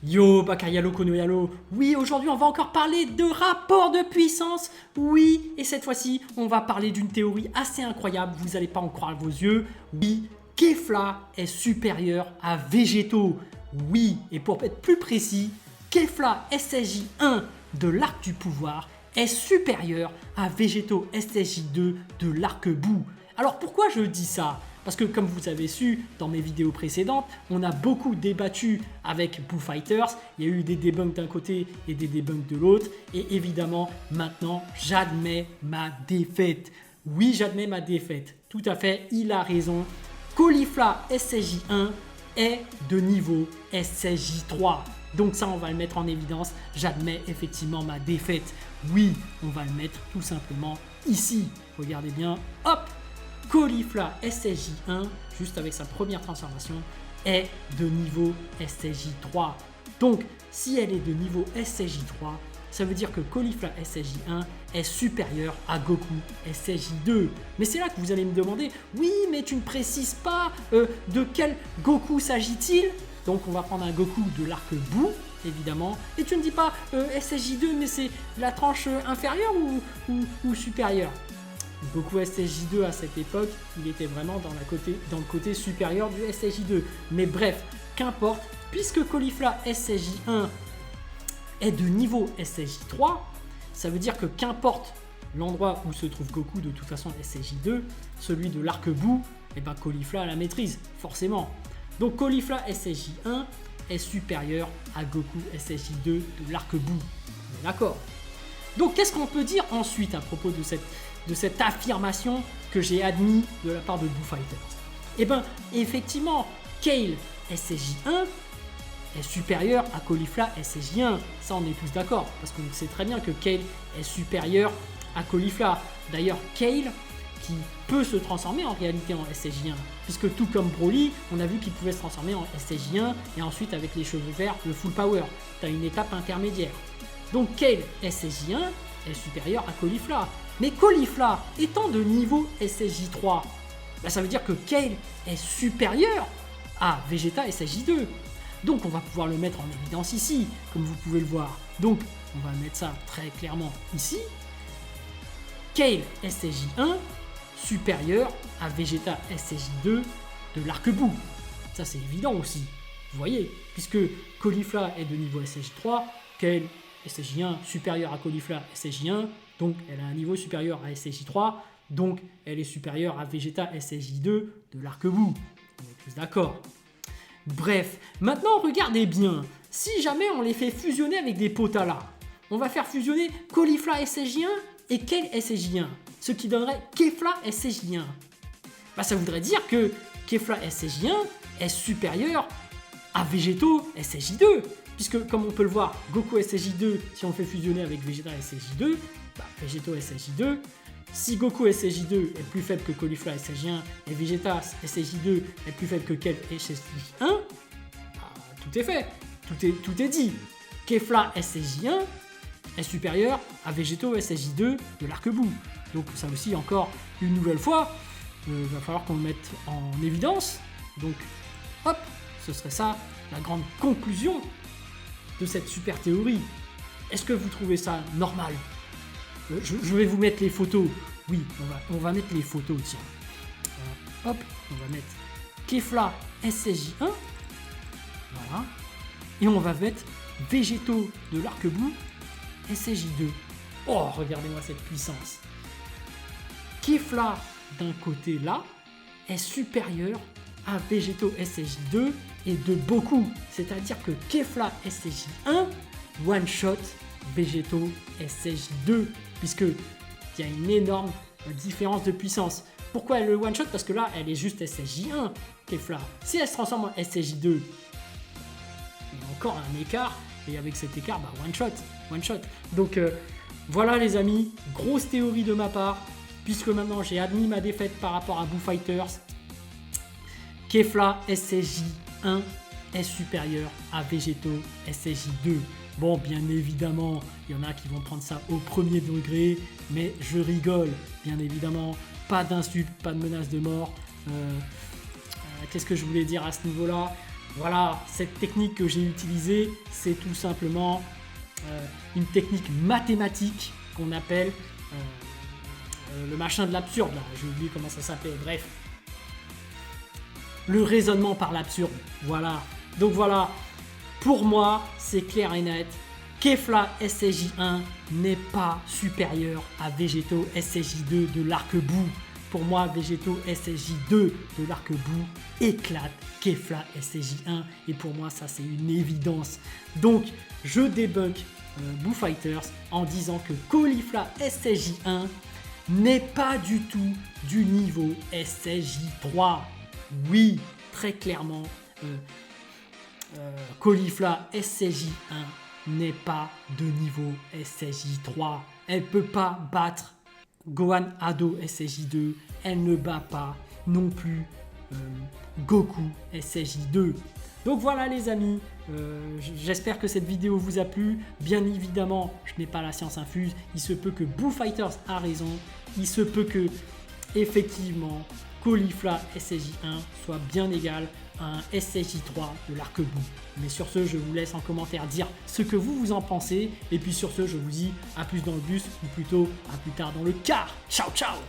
Yo, Bakayalo Konoyalo. Oui, aujourd'hui on va encore parler de rapport de puissance. Oui, et cette fois-ci on va parler d'une théorie assez incroyable, vous n'allez pas en croire vos yeux. Oui, Kefla est supérieur à Végéto. Oui, et pour être plus précis, Kefla SSJ1 de l'arc du pouvoir est supérieur à Végéto SSJ2 de l'arc-bout. Alors pourquoi je dis ça ? Parce que comme vous avez su dans mes vidéos précédentes, on a beaucoup débattu avec Boo Fighters. Il y a eu des debunks d'un côté et des debunks de l'autre. Et évidemment, maintenant, j'admets ma défaite. Oui, j'admets ma défaite. Tout à fait, il a raison. Caulifla SSJ1 est de niveau SSJ3. Donc ça, on va le mettre en évidence. J'admets effectivement ma défaite. Oui, on va le mettre tout simplement ici. Regardez bien, hop! Caulifla SSJ1, juste avec sa première transformation, est de niveau SSJ3. Donc, si elle est de niveau SSJ3, ça veut dire que Caulifla SSJ1 est supérieur à Goku SSJ2. Mais c'est là que vous allez me demander, oui, mais tu ne précises pas de quel Goku s'agit-il? Donc, on va prendre un Goku de l'arc-bout, évidemment. Et tu ne dis pas SSJ2, mais c'est la tranche inférieure ou supérieure? Goku SSJ2 à cette époque, il était vraiment dans le côté supérieur du SSJ2. Mais bref, qu'importe, puisque Caulifla SSJ1 est de niveau SSJ3, ça veut dire que qu'importe l'endroit où se trouve Goku, de toute façon SSJ2, celui de l'arc-bout, et ben Caulifla la maîtrise, forcément. Donc Caulifla SSJ1 est supérieur à Goku SSJ2 de l'arc-bout. D'accord. Donc qu'est-ce qu'on peut dire ensuite à propos de cette affirmation que j'ai admise de la part de Boo Fighters? Eh bien, effectivement, Kale SSJ1 est supérieur à Caulifla SSJ1. Ça, on est tous d'accord, parce qu'on sait très bien que Kale est supérieur à Caulifla. D'ailleurs, Kale, qui peut se transformer en réalité en SSJ1, puisque tout comme Broly, on a vu qu'il pouvait se transformer en SSJ1, et ensuite, avec les cheveux verts, le full power. Tu as une étape intermédiaire. Donc, Kale SSJ1 est supérieur à Caulifla. Mais Caulifla étant de niveau SSJ3, bah ça veut dire que Kale est supérieur à Vegeta SSJ2. Donc on va pouvoir le mettre en évidence ici, comme vous pouvez le voir. Donc on va mettre ça très clairement ici. Kale SSJ1 supérieur à Vegeta SSJ2 de l'arc-bout. Ça c'est évident aussi, vous voyez, puisque Caulifla est de niveau SSJ3, Kale SSJ1 supérieur à Caulifla SSJ1, donc elle a un niveau supérieur à SSJ3, donc elle est supérieure à Vegeta SSJ2 de l'arc-bout. On est tous d'accord. Bref, maintenant regardez bien, si jamais on les fait fusionner avec des Potala, on va faire fusionner Caulifla SSJ1 et Kale SSJ1, ce qui donnerait Kefla SSJ1. Bah, ça voudrait dire que Kefla SSJ1 est supérieur à Végéto SSJ2. Puisque, comme on peut le voir, Goku SSJ2, si on le fait fusionner avec Vegeta SSJ2, bah, Végéto SSJ2, si Goku SSJ2 est plus faible que Caulifla SSJ1 et Vegeta SSJ2 est plus faible que Kale SSJ1, bah, tout est fait, tout est dit. Kefla SSJ1 est supérieur à Végéto SSJ2 de l'arc-bout. Donc ça aussi, encore une nouvelle fois, il va falloir qu'on le mette en évidence. Donc, hop, ce serait ça, la grande conclusion de cette super théorie. Est-ce que vous trouvez ça normal? Je vais vous mettre les photos. Oui, on va mettre les photos, tiens. Hop, on va mettre Kefla SSJ1. Voilà. Et on va mettre Végéto de l'arc-bout SSJ2. Oh, regardez-moi cette puissance. Kefla d'un côté là est supérieur à Végéto SSJ2 et de beaucoup. C'est-à-dire que Kefla SSJ1 one-shot Végéto SSJ2, puisqu'il y a une énorme différence de puissance. Pourquoi elle le one-shot? Parce que là, elle est juste SSJ1, Kefla. Si elle se transforme en SSJ2, il y a encore un écart, et avec cet écart, bah, one-shot. Donc voilà les amis, grosse théorie de ma part, puisque maintenant j'ai admis ma défaite par rapport à Boo Fighters. Kefla SSJ1 est supérieur à Végéto SSJ2. Bon, bien évidemment, il y en a qui vont prendre ça au premier degré, mais je rigole, bien évidemment. Pas d'insultes, pas de menaces de mort. Qu'est-ce que je voulais dire à ce niveau-là? Voilà, cette technique que j'ai utilisée, c'est tout simplement une technique mathématique qu'on appelle le machin de l'absurde, là, j'ai oublié comment ça s'appelait, bref. Le raisonnement par l'absurde, voilà. Donc voilà, pour moi, c'est clair et net. Kefla SSJ1 n'est pas supérieur à Végéto SSJ2 de l'arc-bout. Pour moi, Végéto SSJ2 de l'arc-bout éclate Kefla SSJ1 et pour moi, ça c'est une évidence. Donc, je débunk Boo Fighters en disant que Caulifla SSJ1 n'est pas du tout du niveau SSJ3. Oui, très clairement, Caulifla SSJ1 n'est pas de niveau SSJ3. Elle peut pas battre Gohan Ado SSJ2. Elle ne bat pas non plus Goku SSJ2. Donc voilà les amis, j'espère que cette vidéo vous a plu. Bien évidemment, je n'ai pas la science infuse. Il se peut que Boo Fighters a raison. Il se peut que, effectivement, Caulifla SSJ1 soit bien égal à un SSJ3 de l'arc-bout. Mais sur ce, je vous laisse en commentaire dire ce que vous en pensez. Et puis sur ce, je vous dis à plus dans le bus, ou plutôt à plus tard dans le car. Ciao, ciao!